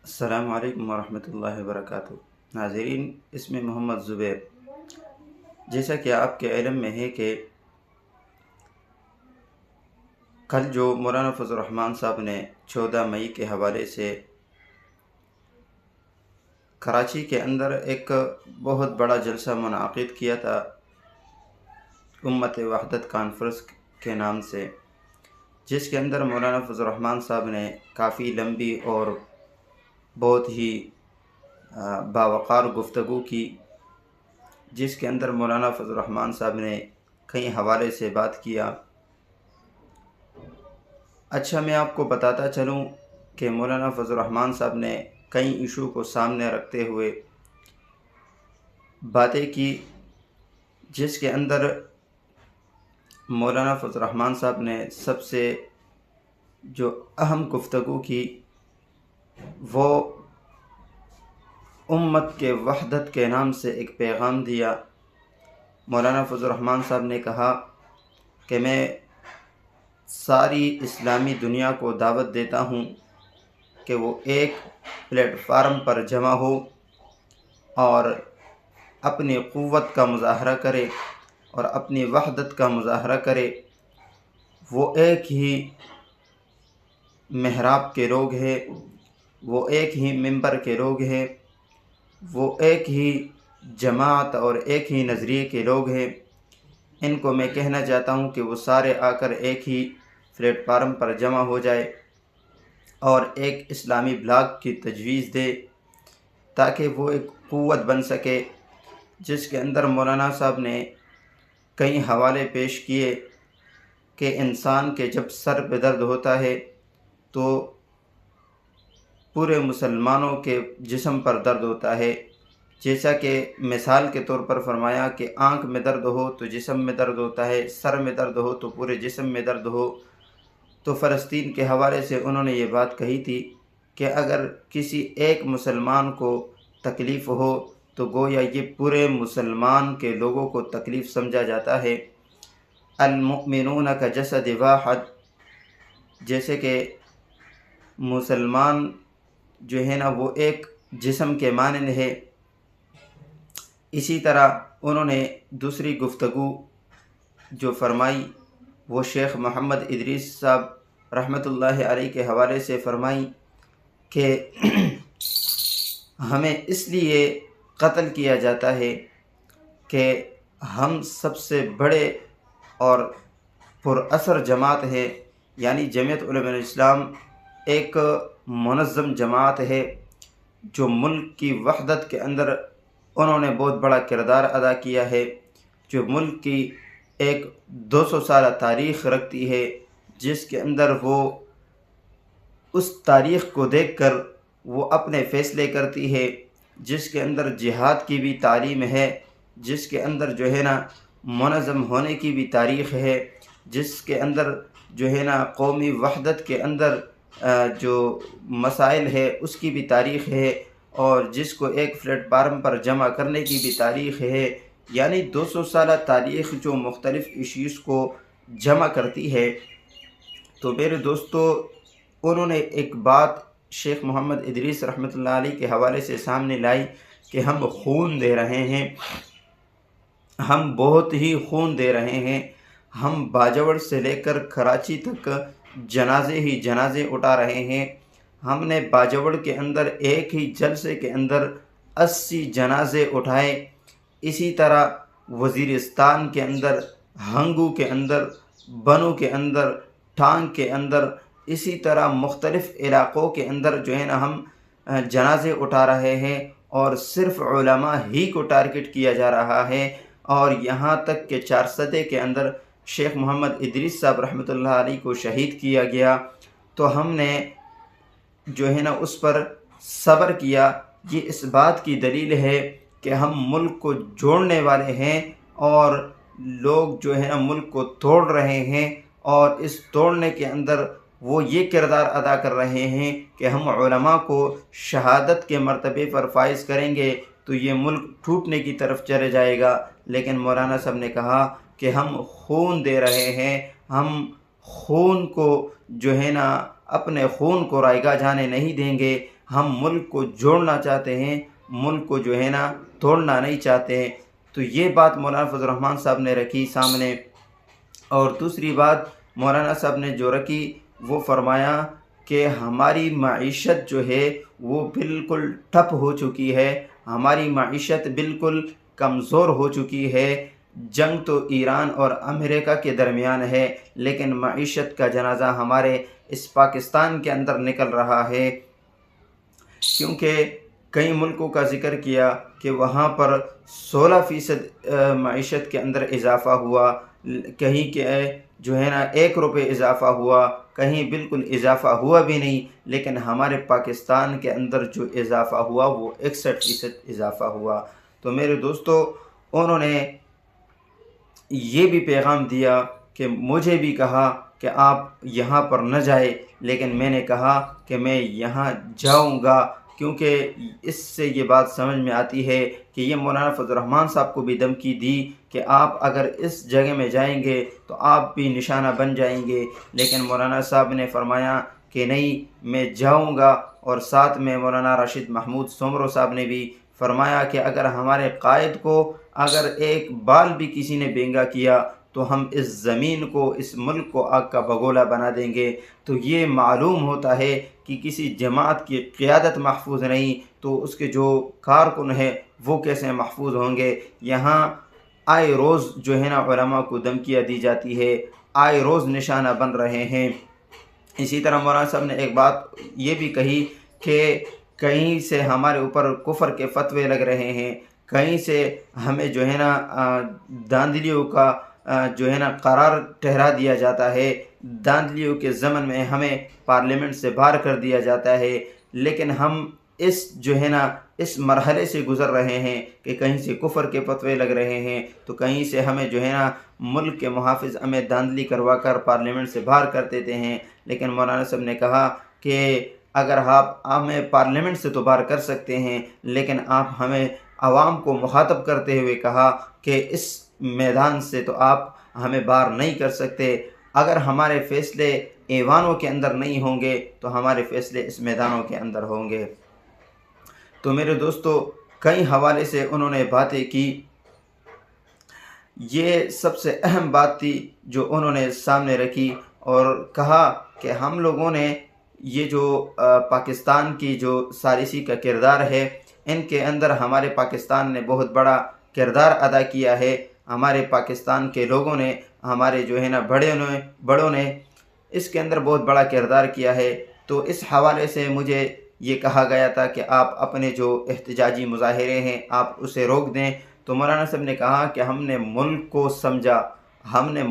السلام علیکم ورحمۃ اللہ وبرکاتہ۔ ناظرین، اس میں محمد زبیر۔ جیسا کہ آپ کے علم میں ہے کہ کل جو مولانا فضل الرحمان صاحب نے 14 مئی کے حوالے سے کراچی کے اندر ایک بہت بڑا جلسہ منعقد کیا تھا امت وحدت کانفرنس کے نام سے، جس کے اندر مولانا فضل الرحمان صاحب نے کافی لمبی اور بہت ہی باوقار گفتگو کی، جس کے اندر مولانا فضل الرحمان صاحب نے کئی حوالے سے بات کیا۔ اچھا، میں آپ کو بتاتا چلوں کہ مولانا فضل الرحمان صاحب نے کئی ایشو کو سامنے رکھتے ہوئے باتیں کی، جس کے اندر مولانا فضل الرحمان صاحب نے سب سے جو اہم گفتگو کی وہ امت کے وحدت کے نام سے ایک پیغام دیا۔ مولانا فضل الرحمان صاحب نے کہا کہ میں ساری اسلامی دنیا کو دعوت دیتا ہوں کہ وہ ایک پلیٹ فارم پر جمع ہو اور اپنی قوت کا مظاہرہ کرے اور اپنی وحدت کا مظاہرہ کرے۔ وہ ایک ہی محراب کے لوگ ہیں، وہ ایک ہی منبر کے لوگ ہیں، وہ ایک ہی جماعت اور ایک ہی نظریے کے لوگ ہیں۔ ان کو میں کہنا چاہتا ہوں کہ وہ سارے آ کر ایک ہی پلیٹ فارم پر جمع ہو جائے اور ایک اسلامی بلاک کی تجویز دے تاکہ وہ ایک قوت بن سکے، جس کے اندر مولانا صاحب نے کئی حوالے پیش کیے کہ انسان کے جب سر پہ درد ہوتا ہے تو پورے مسلمانوں کے جسم پر درد ہوتا ہے۔ جیسا کہ مثال کے طور پر فرمایا کہ آنکھ میں درد ہو تو جسم میں درد ہوتا ہے، سر میں درد ہو تو پورے جسم میں درد ہو۔ تو فلسطین کے حوالے سے انہوں نے یہ بات کہی تھی کہ اگر کسی ایک مسلمان کو تکلیف ہو تو گویا یہ پورے مسلمان کے لوگوں کو تکلیف سمجھا جاتا ہے۔ المؤمنون کا جسد واحد، جیسے کہ مسلمان جو ہے نا وہ ایک جسم کے مانند ہے۔ اسی طرح انہوں نے دوسری گفتگو جو فرمائی وہ شیخ محمد ادریس صاحب رحمۃ اللہ علیہ کے حوالے سے فرمائی کہ ہمیں اس لیے قتل کیا جاتا ہے کہ ہم سب سے بڑے اور پر اثر جماعت ہے، یعنی جمعیت علماء الاسلام ایک منظم جماعت ہے جو ملک کی وحدت کے اندر انہوں نے بہت بڑا کردار ادا کیا ہے، جو ملک کی ایک 200 سالہ تاریخ رکھتی ہے، جس کے اندر وہ اس تاریخ کو دیکھ کر وہ اپنے فیصلے کرتی ہے، جس کے اندر جہاد کی بھی تعلیم ہے، جس کے اندر جو ہے نا منظم ہونے کی بھی تاریخ ہے، جس کے اندر جو ہے نا قومی وحدت کے اندر جو مسائل ہے اس کی بھی تاریخ ہے، اور جس کو ایک پلیٹ فارم پر جمع کرنے کی بھی تاریخ ہے، یعنی 200 سالہ تاریخ جو مختلف ایشوز کو جمع کرتی ہے۔ تو میرے دوستو، انہوں نے ایک بات شیخ محمد ادریس رحمۃ اللہ علیہ کے حوالے سے سامنے لائی کہ ہم خون دے رہے ہیں، ہم بہت ہی خون دے رہے ہیں، ہم باجوڑ سے لے کر کراچی تک جنازے ہی جنازے اٹھا رہے ہیں۔ ہم نے باجوڑ کے اندر ایک ہی جلسے کے اندر 80 جنازے اٹھائے۔ اسی طرح وزیرستان کے اندر، ہنگو کے اندر، بنو کے اندر، ٹانگ کے اندر، اسی طرح مختلف علاقوں کے اندر جو ہے نا ہم جنازے اٹھا رہے ہیں، اور صرف علماء ہی کو ٹارگٹ کیا جا رہا ہے۔ اور یہاں تک کہ 4 کے اندر شیخ محمد ادریس صاحب رحمۃ اللہ علیہ کو شہید کیا گیا، تو ہم نے جو ہے نا اس پر صبر کیا۔ یہ اس بات کی دلیل ہے کہ ہم ملک کو جوڑنے والے ہیں، اور لوگ جو ہے نا ملک کو توڑ رہے ہیں، اور اس توڑنے کے اندر وہ یہ کردار ادا کر رہے ہیں کہ ہم علماء کو شہادت کے مرتبے پر فائز کریں گے تو یہ ملک ٹوٹنے کی طرف چلے جائے گا۔ لیکن مولانا صاحب نے کہا کہ ہم خون دے رہے ہیں، ہم خون کو جو ہے نا اپنے خون کو رائگاں جانے نہیں دیں گے، ہم ملک کو جوڑنا چاہتے ہیں، ملک کو جو ہے نا توڑنا نہیں چاہتے ہیں۔ تو یہ بات مولانا فضل الرحمن صاحب نے رکھی سامنے۔ اور دوسری بات مولانا صاحب نے جو رکھی وہ فرمایا کہ ہماری معیشت جو ہے وہ بالکل ٹھپ ہو چکی ہے، ہماری معیشت بالکل کمزور ہو چکی ہے۔ جنگ تو ایران اور امریکہ کے درمیان ہے، لیکن معیشت کا جنازہ ہمارے اس پاکستان کے اندر نکل رہا ہے، کیونکہ کئی ملکوں کا ذکر کیا کہ وہاں پر 16% معیشت کے اندر اضافہ ہوا، کہیں کہ جو ہے نا 1 روپے اضافہ ہوا، کہیں بالکل اضافہ ہوا بھی نہیں، لیکن ہمارے پاکستان کے اندر جو اضافہ ہوا وہ 61% اضافہ ہوا۔ تو میرے دوستو، انہوں نے یہ بھی پیغام دیا کہ مجھے بھی کہا کہ آپ یہاں پر نہ جائے، لیکن میں نے کہا کہ میں یہاں جاؤں گا، کیونکہ اس سے یہ بات سمجھ میں آتی ہے کہ یہ مولانا فضل الرحمن صاحب کو بھی دھمکی دی کہ آپ اگر اس جگہ میں جائیں گے تو آپ بھی نشانہ بن جائیں گے، لیکن مولانا صاحب نے فرمایا کہ نہیں، میں جاؤں گا۔ اور ساتھ میں مولانا راشد محمود سومرو صاحب نے بھی فرمایا کہ اگر ہمارے قائد کو اگر ایک بال بھی کسی نے بینگا کیا تو ہم اس زمین کو، اس ملک کو آگ کا بگولا بنا دیں گے۔ تو یہ معلوم ہوتا ہے کہ کسی جماعت کی قیادت محفوظ نہیں تو اس کے جو کارکن ہیں وہ کیسے محفوظ ہوں گے۔ یہاں آئے روز جو ہے نا علماء کو دھمکیاں دی جاتی ہے، آئے روز نشانہ بن رہے ہیں۔ اسی طرح مولانا صاحب نے ایک بات یہ بھی کہی کہ کہیں سے ہمارے اوپر کفر کے فتوے لگ رہے ہیں، کہیں سے ہمیں جو ہے نا داندلیوں کا جو ہے نا قرار ٹھہرا دیا جاتا ہے، داندلیوں کے ضمن میں ہمیں پارلیمنٹ سے باہر کر دیا جاتا ہے، لیکن ہم اس جو ہے نا اس مرحلے سے گزر رہے ہیں کہ کہیں سے کفر کے فتوے لگ رہے ہیں تو کہیں سے ہمیں جو ہے نا ملک کے محافظ ہمیں داندلی کروا کر پارلیمنٹ سے باہر کر دیتے ہیں۔ لیکن مولانا صاحب نے کہا کہ اگر آپ ہمیں پارلیمنٹ سے تو باہر کر سکتے ہیں، لیکن آپ ہمیں عوام کو مخاطب کرتے ہوئے کہا کہ اس میدان سے تو آپ ہمیں باہر نہیں کر سکتے، اگر ہمارے فیصلے ایوانوں کے اندر نہیں ہوں گے تو ہمارے فیصلے اس میدانوں کے اندر ہوں گے۔ تو میرے دوستو، کئی حوالے سے انہوں نے باتیں کی، یہ سب سے اہم بات تھی جو انہوں نے سامنے رکھی، اور کہا کہ ہم لوگوں نے یہ جو پاکستان کی جو ثالثی کا کردار ہے، ان کے اندر ہمارے پاکستان نے بہت بڑا کردار ادا کیا ہے، ہمارے پاکستان کے لوگوں نے، ہمارے جو ہے نا بڑوں نے اس کے اندر بہت بڑا کردار کیا ہے۔ تو اس حوالے سے مجھے یہ کہا گیا تھا کہ آپ اپنے جو احتجاجی مظاہرے ہیں آپ اسے روک دیں۔ تو مولانا صاحب نے کہا کہ ہم نے ملک کو سمجھا، ہم نے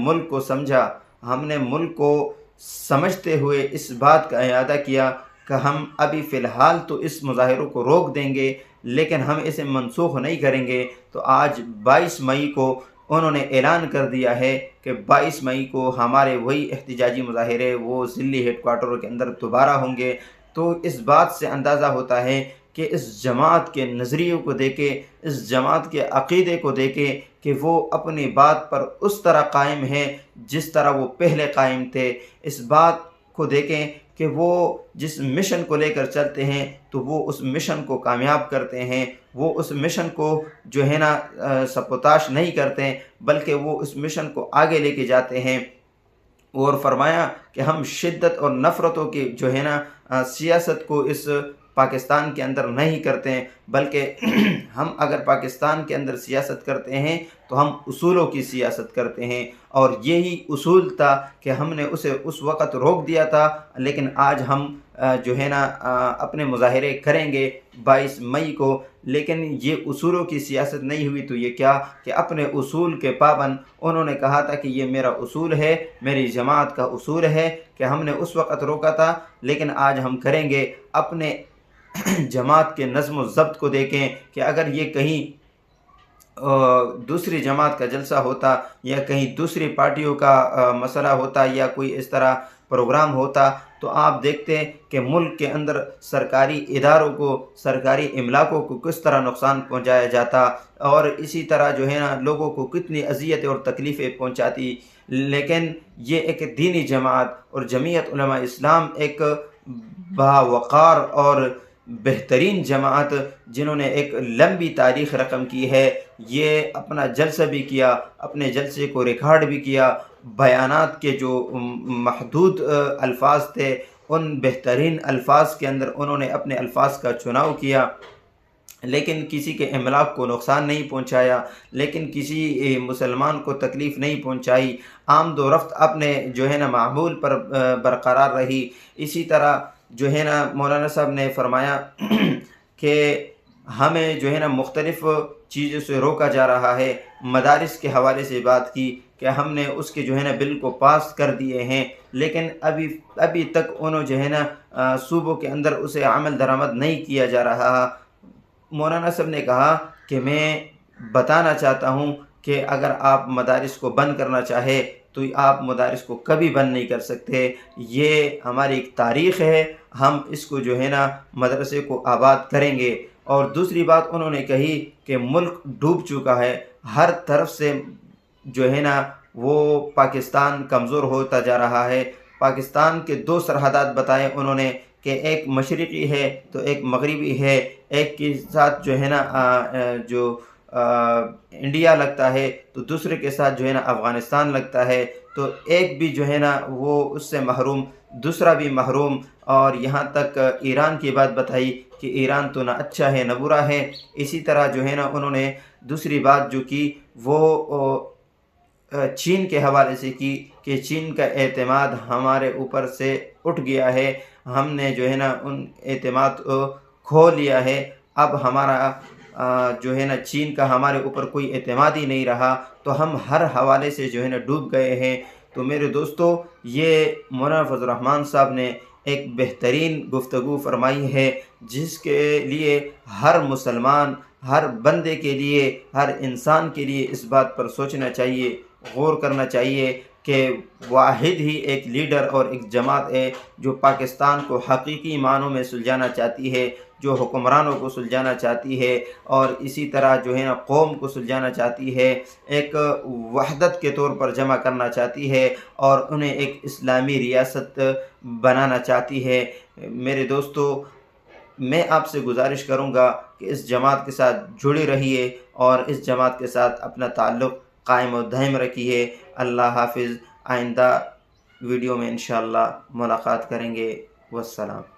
ملک کو سمجھتے ہوئے اس بات کا اعادہ کیا کہ ہم ابھی فی الحال تو اس مظاہروں کو روک دیں گے، لیکن ہم اسے منسوخ نہیں کریں گے۔ تو آج 22 مئی کو انہوں نے اعلان کر دیا ہے کہ 22 مئی کو ہمارے وہی احتجاجی مظاہرے وہ ضلعی ہیڈ کوارٹروں کے اندر دوبارہ ہوں گے۔ تو اس بات سے اندازہ ہوتا ہے کہ اس جماعت کے نظریوں کو دیکھے، اس جماعت کے عقیدے کو دیکھے کہ وہ اپنی بات پر اس طرح قائم ہے جس طرح وہ پہلے قائم تھے۔ اس بات کو دیکھیں کہ وہ جس مشن کو لے کر چلتے ہیں تو وہ اس مشن کو کامیاب کرتے ہیں، وہ اس مشن کو جو ہے نا سپوتاش نہیں کرتے، بلکہ وہ اس مشن کو آگے لے کے جاتے ہیں۔ اور فرمایا کہ ہم شدت اور نفرتوں کی جو ہے نا سیاست کو اس پاکستان کے اندر نہیں کرتے ہیں، بلکہ ہم اگر پاکستان کے اندر سیاست کرتے ہیں تو ہم اصولوں کی سیاست کرتے ہیں، اور یہی اصول تھا کہ ہم نے اسے اس وقت روک دیا تھا، لیکن آج ہم جو ہے نا اپنے مظاہرے کریں گے 22 مئی کو، لیکن یہ اصولوں کی سیاست نہیں ہوئی تو یہ کیا کہ اپنے اصول کے پابند۔ انہوں نے کہا تھا کہ یہ میرا اصول ہے، میری جماعت کا اصول ہے کہ ہم نے اس وقت روکا تھا، لیکن آج ہم کریں گے۔ اپنے جماعت کے نظم و ضبط کو دیکھیں کہ اگر یہ کہیں دوسری جماعت کا جلسہ ہوتا یا کہیں دوسری پارٹیوں کا مسئلہ ہوتا یا کوئی اس طرح پروگرام ہوتا تو آپ دیکھتے کہ ملک کے اندر سرکاری اداروں کو، سرکاری املاکوں کو کس طرح نقصان پہنچایا جاتا، اور اسی طرح جو ہے نا لوگوں کو کتنی اذیتیں اور تکلیفیں پہنچاتی۔ لیکن یہ ایک دینی جماعت اور جمعیت علماء اسلام ایک باوقار اور بہترین جماعت جنہوں نے ایک لمبی تاریخ رقم کی ہے، یہ اپنا جلسہ بھی کیا، اپنے جلسے کو ریکارڈ بھی کیا، بیانات کے جو محدود الفاظ تھے ان بہترین الفاظ کے اندر انہوں نے اپنے الفاظ کا چناؤ کیا، لیکن کسی کے املاک کو نقصان نہیں پہنچایا، لیکن کسی مسلمان کو تکلیف نہیں پہنچائی، آمد و رفت اپنے جو ہے نا معمول پر برقرار رہی۔ اسی طرح جو ہے نا مولانا صاحب نے فرمایا کہ ہمیں جو ہے نا مختلف چیزوں سے روکا جا رہا ہے، مدارس کے حوالے سے بات کی کہ ہم نے اس کے جو ہے نا بل کو پاس کر دیے ہیں، لیکن ابھی تک انہوں جو ہے نا صوبوں کے اندر اسے عمل درآمد نہیں کیا جا رہا۔ مولانا صاحب نے کہا کہ میں بتانا چاہتا ہوں کہ اگر آپ مدارس کو بند کرنا چاہے تو آپ مدارس کو کبھی بند نہیں کر سکتے، یہ ہماری ایک تاریخ ہے، ہم اس کو جو ہے نا مدرسے کو آباد کریں گے۔ اور دوسری بات انہوں نے کہی کہ ملک ڈوب چکا ہے، ہر طرف سے جو ہے نا وہ پاکستان کمزور ہوتا جا رہا ہے۔ پاکستان کے دو سرحدات بتائے انہوں نے کہ ایک مشرقی ہے تو ایک مغربی ہے، ایک کے ساتھ جو ہے نا جو انڈیا لگتا ہے تو دوسرے کے ساتھ جو ہے نا افغانستان لگتا ہے، تو ایک بھی جو ہے نا وہ اس سے محروم، دوسرا بھی محروم۔ اور یہاں تک ایران کی بات بتائی کہ ایران تو نہ اچھا ہے نہ برا ہے۔ اسی طرح جو ہے نا انہوں نے دوسری بات جو کی وہ چین کے حوالے سے کی کہ چین کا اعتماد ہمارے اوپر سے اٹھ گیا ہے، ہم نے جو ہے نا ان اعتماد کو کھو لیا ہے، اب ہمارا جو ہے نا چین کا ہمارے اوپر کوئی اعتماد ہی نہیں رہا، تو ہم ہر حوالے سے جو ہے نا ڈوب گئے ہیں۔ تو میرے دوستو، یہ مولانا فضل الرحمن صاحب نے ایک بہترین گفتگو فرمائی ہے، جس کے لیے ہر مسلمان، ہر بندے کے لیے، ہر انسان کے لیے اس بات پر سوچنا چاہیے، غور کرنا چاہیے کہ واحد ہی ایک لیڈر اور ایک جماعت ہے جو پاکستان کو حقیقی معنوں میں سلجھانا چاہتی ہے، جو حکمرانوں کو سلجھانا چاہتی ہے، اور اسی طرح جو ہے نا قوم کو سلجھانا چاہتی ہے، ایک وحدت کے طور پر جمع کرنا چاہتی ہے، اور انہیں ایک اسلامی ریاست بنانا چاہتی ہے۔ میرے دوستو، میں آپ سے گزارش کروں گا کہ اس جماعت کے ساتھ جڑے رہیے اور اس جماعت کے ساتھ اپنا تعلق قائم و دائم رکھیے۔ اللہ حافظ۔ آئندہ ویڈیو میں انشاءاللہ ملاقات کریں گے۔ والسلام۔